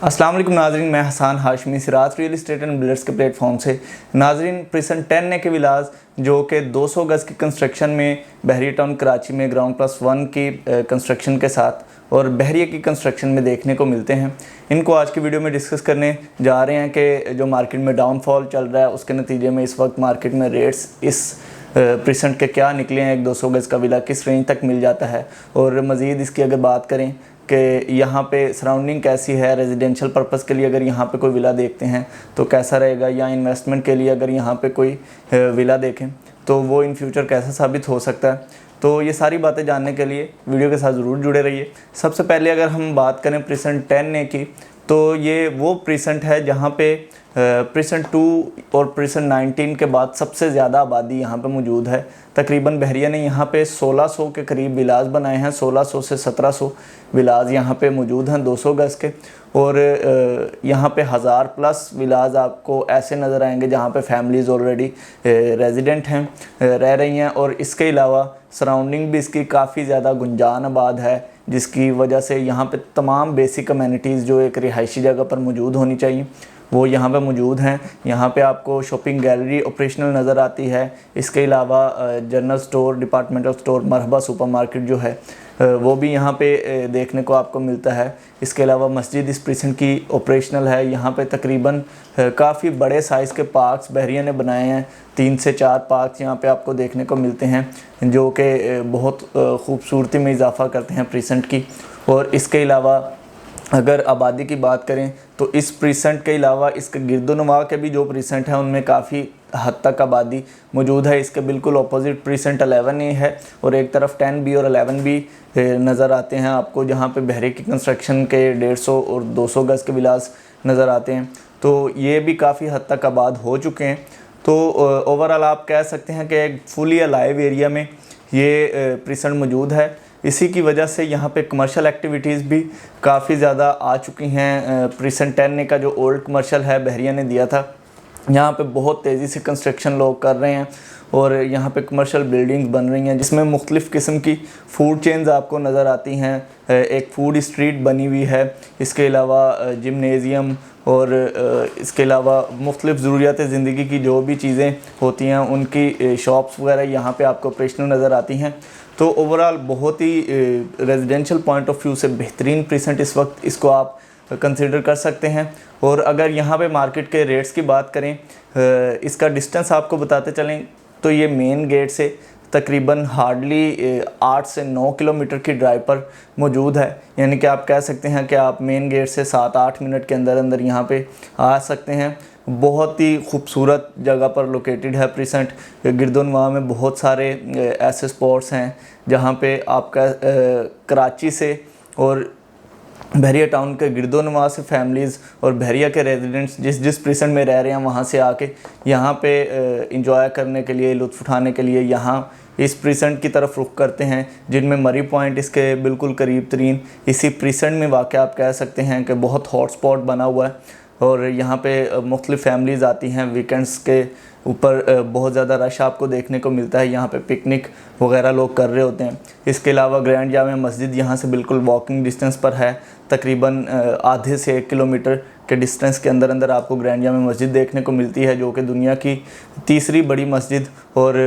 अस्सलाम वालेकुम नाजरीन, मैं Hasan Hashmi Siraj real estate and builders के प्लेटफॉर्म से। नाजरीन, प्रिसन 10 के विलाज जो कि 200 गज़ की कंस्ट्रक्शन में बहरिया टाउन कराची में ग्राउंड प्लस 1 की कंस्ट्रक्शन के साथ और बहरिया की कंस्ट्रक्शन में देखने को मिलते हैं। इनको आज की वीडियो में डिस्कस करने जा रहे हैं कि जो मार्केट में डाउनफॉल चल रहा है उसके नतीजे में इस वक्त मार्केट में रेट्स इस प्रिसेंट के क्या निकले हैं, एक 200 गज़ का विला किस रेंज तक मिल जाता है, और मज़ीद इसकी अगर बात करें कि यहाँ पे सराउंडिंग कैसी है, रेजिडेंशियल पर्पस के लिए अगर यहाँ पे कोई विला देखते हैं तो कैसा रहेगा, या इन्वेस्टमेंट के लिए अगर यहाँ पे कोई विला देखें तो वो इन फ्यूचर कैसा साबित हो सकता है। तो ये सारी बातें जानने के लिए वीडियो के साथ ज़रूर जुड़े रहिए। सबसे पहले अगर हम बात करें प्रिसेंट 10 की, तो ये वो प्रिसेंट है जहाँ पे प्रिसेंट 2 और प्रिसेंट 19 के बाद सबसे ज़्यादा आबादी यहाँ पे मौजूद है। तकरीबन बहरिया ने यहाँ पे 1600 के करीब विलाज बनाए हैं, 1600 से 1700 विलाज यहाँ पे मौजूद हैं 200 गज़ के, और यहाँ पे 1000 प्लस विलाज आपको ऐसे नज़र आएंगे जहाँ पे फैमिलीज़ ऑलरेडी रेजिडेंट हैं, रह रही हैं, और इसके अलावा सराउंडिंग भी इसकी काफ़ी ज़्यादा गुंजान आबाद है, जिसकी वजह से यहाँ पे तमाम बेसिक कम्युनिटीज़ जो एक रिहायशी जगह पर मौजूद होनी चाहिए वो यहाँ पे मौजूद हैं। यहाँ पे आपको शॉपिंग गैलरी ऑपरेशनल नज़र आती है। इसके अलावा जनरल स्टोर, डिपार्टमेंटल स्टोर, मरहबा सुपरमार्केट जो है वो भी यहाँ पे देखने को आपको मिलता है। इसके अलावा मस्जिद इस प्रिसेंट की ऑपरेशनल है। यहाँ पे तकरीबन काफ़ी बड़े साइज़ के पार्क्स बहरिया ने बनाए हैं, 3 से 4 पार्क्स यहाँ पे आपको देखने को मिलते हैं जो कि बहुत खूबसूरती में इजाफ़ा करते हैं प्रिसेंट की। और इसके अलावा अगर आबादी की बात करें तो इस प्रिसेंट के अलावा इसके गिरदोनवा के भी जो प्रिसेंट हैं उनमें काफ़ी हद तक आबादी मौजूद है। इसके बिल्कुल अपोजिट प्रिसेंट 11A है, और एक तरफ 10B और 11B नज़र आते हैं आपको, जहाँ पे बहरे की कंस्ट्रक्शन के 150 और 200 गज़ के विलास नज़र आते हैं। तो ये भी काफ़ी हद तक आबाद हो चुके हैं। तो ओवरऑल आप कह सकते हैं कि एक फुली अलाइव एरिया में ये प्रिसेंट मौजूद है। इसी की वजह से यहाँ पे कमर्शियल एक्टिविटीज़ भी काफ़ी ज़्यादा आ चुकी हैं। प्रिसेंट 10 का जो ओल्ड कमर्शियल है बहरिया ने दिया था, यहाँ पे बहुत तेज़ी से कंस्ट्रक्शन लोग कर रहे हैं और यहाँ पे कमर्शियल बिल्डिंग्स बन रही हैं जिसमें मुख्तलिफ़ किस्म की फ़ूड चेन्स आपको नज़र आती हैं। एक फ़ूड स्ट्रीट बनी हुई है, इसके अलावा जिमनेज़ियम और इसके अलावा मुख्तलिफ़ ज़रूरियात ज़िंदगी की जो भी चीज़ें होती हैं उनकी शॉप्स वगैरह यहाँ पे आपको ऑपरेशनल नज़र आती हैं। तो ओवरऑल बहुत ही रेजिडेंशियल पॉइंट ऑफ व्यू से बेहतरीन प्रिसेंट इस वक्त इसको आप कंसिडर कर सकते हैं। और अगर यहाँ पे मार्केट के रेट्स की बात करें, इसका डिस्टेंस आपको बताते चलें तो ये मेन गेट से तकरीबन हार्डली 8 से 9 किलोमीटर की ड्राइव पर मौजूद है। यानी कि आप कह सकते हैं कि आप मेन गेट से 7-8 मिनट के अंदर अंदर यहाँ पे आ सकते हैं। बहुत ही खूबसूरत जगह पर लोकेटेड है प्रिसेंट। गिरदोनवा में बहुत सारे ऐसे स्पॉट्स हैं जहाँ पे आपका कराची से और बहरिया टाउन के गिरदोनवा से फैमिलीज़ और बहरिया के रेजिडेंट्स जिस प्रिसेंट में रह रहे हैं वहाँ से आके यहाँ पे इंजॉय करने के लिए, लुत्फ़ उठाने के लिए यहाँ इस प्रिसेंट की तरफ रुख करते हैं, जिनमें मरी पॉइंट इसके बिल्कुल करीब तरीन इसी प्रिसेंट में वाक़ आप कह सकते हैं कि बहुत हॉट स्पॉट बना हुआ है। और यहाँ पे मुख्तलिफ़ फैमिलीज़ आती हैं, वीकेंड्स के ऊपर बहुत ज़्यादा रश आपको देखने को मिलता है। यहाँ पे पिकनिक वगैरह लोग कर रहे होते हैं। इसके अलावा ग्रैंड जामिया मस्जिद यहाँ से बिल्कुल वॉकिंग डिस्टेंस पर है, तकरीबन आधे से 1 किलोमीटर के डिस्टेंस के अंदर अंदर आपको ग्रैंड जामिया मस्जिद देखने को मिलती है, जो कि दुनिया की तीसरी बड़ी मस्जिद और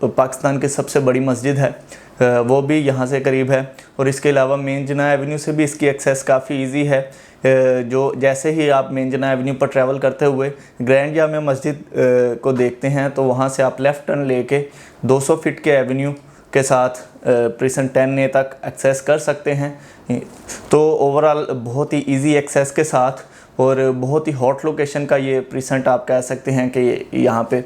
पाकिस्तान की सबसे बड़ी मस्जिद है, वो भी यहाँ से करीब है। और इसके अलावा मेन जना एवेन्यू से भी इसकी एक्सेस काफ़ी ईजी है। जो जैसे ही आप मेन जना एवेन्यू पर ट्रैवल करते हुए ग्रैंड जामिया मस्जिद को देखते हैं तो वहाँ से आप लेफ़्ट टर्न लेके 200 फीट के एवेन्यू के साथ प्रिसेंट 10A तक एक्सेस कर सकते हैं। तो ओवरऑल बहुत ही इजी एक्सेस के साथ और बहुत ही हॉट लोकेशन का ये प्रिसेंट आप कह सकते हैं कि यहाँ पे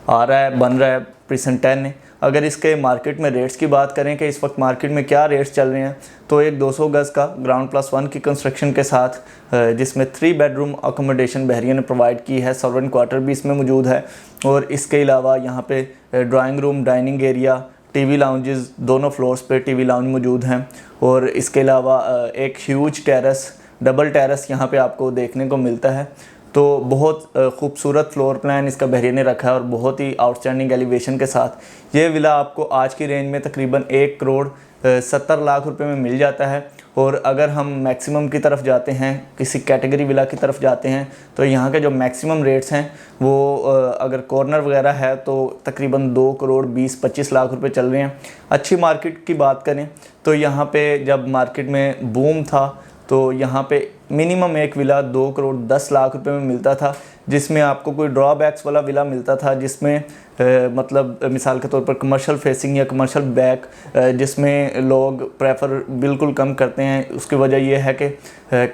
आ रहा है, बन रहा है प्रिसेंट 10A। अगर इसके मार्केट में रेट्स की बात करें कि इस वक्त मार्केट में क्या रेट्स चल रहे हैं, तो एक 200 गज़ का ग्राउंड प्लस 1 की कंस्ट्रक्शन के साथ जिसमें 3 बेडरूम अकोमोडेशन बहरिया ने प्रोवाइड की है, सर्वेंट क्वार्टर भी इसमें मौजूद है, और इसके अलावा यहाँ पे drawing room, dining area, TV lounges, दोनों फ्लोर्स पे टीवी लाउंज मौजूद हैं। और इसके अलावा एक ह्यूज टेरेस, डबल टेरेस यहाँ पे आपको देखने को मिलता है। तो बहुत खूबसूरत फ्लोर प्लान इसका बहरिया ने रखा है और बहुत ही आउटस्टैंडिंग एलिवेशन के साथ ये विला आपको आज की रेंज में तकरीबन 1 करोड़ 70 लाख रुपए में मिल जाता है। और अगर हम मैक्सिमम की तरफ जाते हैं, किसी कैटेगरी विला की तरफ जाते हैं, तो यहाँ के जो मैक्सिमम रेट्स हैं वो अगर कॉर्नर वगैरह है तो तकरीबन 2 करोड़ 20-25 लाख रुपए चल रहे हैं। अच्छी मार्केट की बात करें तो यहाँ पे जब मार्केट में बूम था तो यहाँ पे मिनिमम एक विला 2 करोड़ 10 लाख रुपए में मिलता था, जिसमें आपको कोई ड्रॉबैक्स वाला विला मिलता था, जिसमें मतलब मिसाल के तौर पर कमर्शियल फेसिंग या कमर्शियल बैक, जिसमें लोग प्रेफर बिल्कुल कम करते हैं। उसकी वजह यह है कि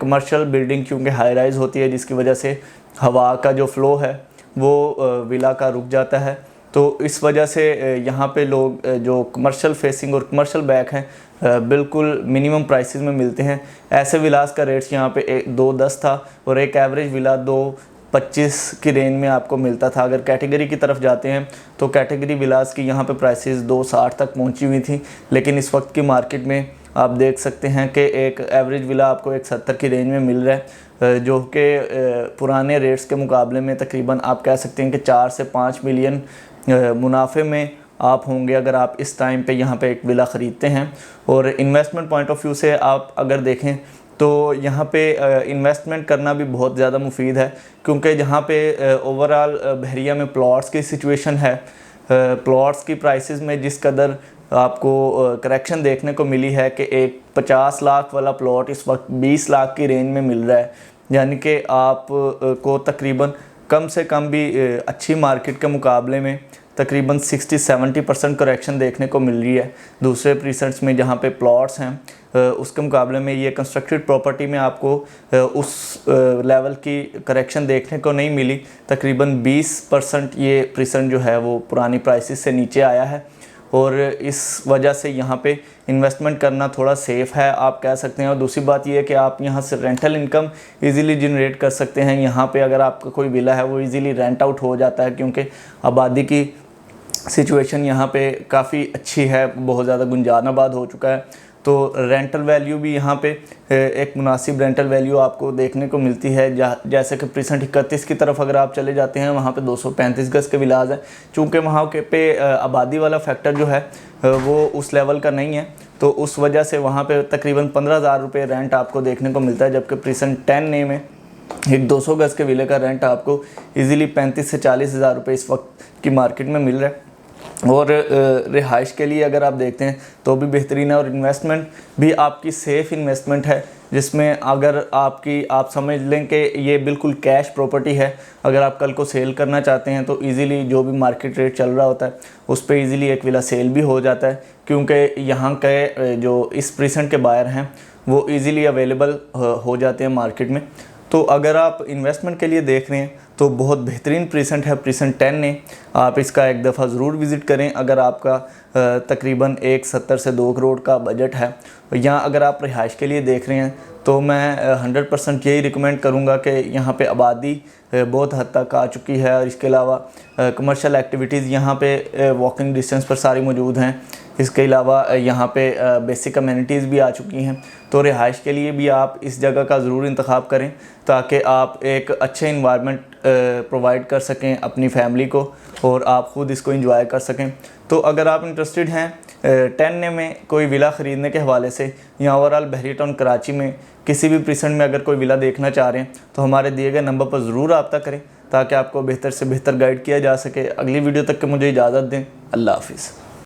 कमर्शियल बिल्डिंग क्योंकि हाई राइज होती है, जिसकी वजह से हवा का जो फ़्लो है वो विला का रुक जाता है। तो इस वजह से यहाँ पे लोग जो कमर्शियल फेसिंग और कमर्शियल बैक हैं बिल्कुल मिनिमम प्राइसेस में मिलते हैं। ऐसे विलास का रेट्स यहाँ पे 2.10 था और एक एवरेज विला 2.25 की रेंज में आपको मिलता था। अगर कैटेगरी की तरफ जाते हैं तो कैटेगरी विलास की यहाँ पे प्राइसेस 2.60 तक पहुँची हुई थी, लेकिन इस वक्त की मार्केट में आप देख सकते हैं कि एक एवरेज विला आपको 1.70 की रेंज में मिल रहा है, जो कि पुराने रेट्स के मुकाबले में तकरीबन आप कह सकते हैं कि 4 से 5 मिलियन मुनाफे में आप होंगे अगर आप इस टाइम पे यहाँ पे एक विला ख़रीदते हैं। और इन्वेस्टमेंट पॉइंट ऑफ व्यू से आप अगर देखें तो यहाँ पे इन्वेस्टमेंट करना भी बहुत ज़्यादा मुफीद है, क्योंकि जहाँ पे ओवरऑल बहरिया में प्लॉट्स की सिचुएशन है, प्लॉट्स की प्राइसेस में जिस कदर आपको करेक्शन देखने को मिली है कि एक 50 लाख वाला प्लॉट इस वक्त 20 लाख की रेंज में मिल रहा है, यानी कि आप को तकरीबन कम से कम भी अच्छी मार्केट के मुकाबले में तकरीबन 60-70% करेक्शन देखने को मिल रही है। दूसरे प्रीसेंट्स में जहाँ पे प्लॉट्स हैं उसके मुकाबले में ये कंस्ट्रक्टेड प्रॉपर्टी में आपको उस लेवल की करेक्शन देखने को नहीं मिली। तकरीबन 20% ये प्रीसेंट जो है वो पुरानी प्राइसेस से नीचे आया है, और इस वजह से यहाँ पे इन्वेस्टमेंट करना थोड़ा सेफ़ है आप कह सकते हैं। और दूसरी बात ये है कि आप यहाँ से रेंटल इनकम इजीली जनरेट कर सकते हैं। यहाँ पे अगर आपका कोई विला है वो इजीली रेंट आउट हो जाता है, क्योंकि आबादी की सिचुएशन यहाँ पे काफ़ी अच्छी है, बहुत ज़्यादा गुंजानाबाद हो चुका है। तो रेंटल वैल्यू भी यहाँ पे एक मुनासिब रेंटल वैल्यू आपको देखने को मिलती है। जैसे कि प्रीसेंट 31 की तरफ अगर आप चले जाते हैं, वहाँ पे 235 गज़ के विलाज हैं। चूँकि वहाँ के पे आबादी वाला फैक्टर जो है वो उस लेवल का नहीं है, तो उस वजह से वहाँ पे तकरीबन 15,000 रुपये रेंट आपको देखने को मिलता है, जबकि प्रीसेंट 10A में एक 200 गज़ के विले का रेंट आपको ईज़िली 35 से 40 हज़ार रुपये इस वक्त की मार्केट में मिल रहा है। और रिहाइश के लिए अगर आप देखते हैं तो भी बेहतरीन है, और इन्वेस्टमेंट भी आपकी सेफ़ इन्वेस्टमेंट है, जिसमें अगर आप समझ लें कि ये बिल्कुल कैश प्रॉपर्टी है। अगर आप कल को सेल करना चाहते हैं तो इजीली जो भी मार्केट रेट चल रहा होता है उस पे इजीली एक विला सेल भी हो जाता है, क्योंकि यहाँ के जो इस प्रीसेंट के बायर हैं वो इजीली अवेलेबल हो जाते हैं मार्केट में। तो अगर आप इन्वेस्टमेंट के लिए देख रहे हैं तो बहुत बेहतरीन प्रीसेंट है प्रीसेंट 10A। आप इसका एक दफ़ा ज़रूर विज़िट करें अगर आपका तकरीबन 1.70 से 2 करोड़ का बजट है। या अगर आप रिहाइश के लिए देख रहे हैं तो मैं 100% यही रिकमेंड करूँगा कि यहाँ पे आबादी बहुत हद तक आ चुकी है, और इसके अलावा कमर्शियल एक्टिविटीज़ यहाँ पे वॉकिंग डिस्टेंस पर सारी मौजूद हैं। इसके अलावा यहाँ पे बेसिक कम्युनिटीज़ भी आ चुकी हैं। तो रिहाइश के लिए भी आप इस जगह का ज़रूर इंतखाब करें, ताकि आप एक अच्छे इन्वायरमेंट प्रोवाइड कर सकें अपनी फैमिली को, और आप ख़ुद इसको एंजॉय कर सकें। तो अगर आप इंटरेस्टेड हैं 10A में कोई विला ख़रीदने के हवाले से, या ओवरऑल बहरिया टाउन कराची में किसी भी प्रीसेंट में अगर कोई विला देखना चाह रहे हैं, तो हमारे दिए गए नंबर पर ज़रूर रब्ता करें, ताकि आपको बेहतर से बेहतर गाइड किया जा सके। अगली वीडियो तक के मुझे इजाज़त दें। अल्लाह हाफ़िज़।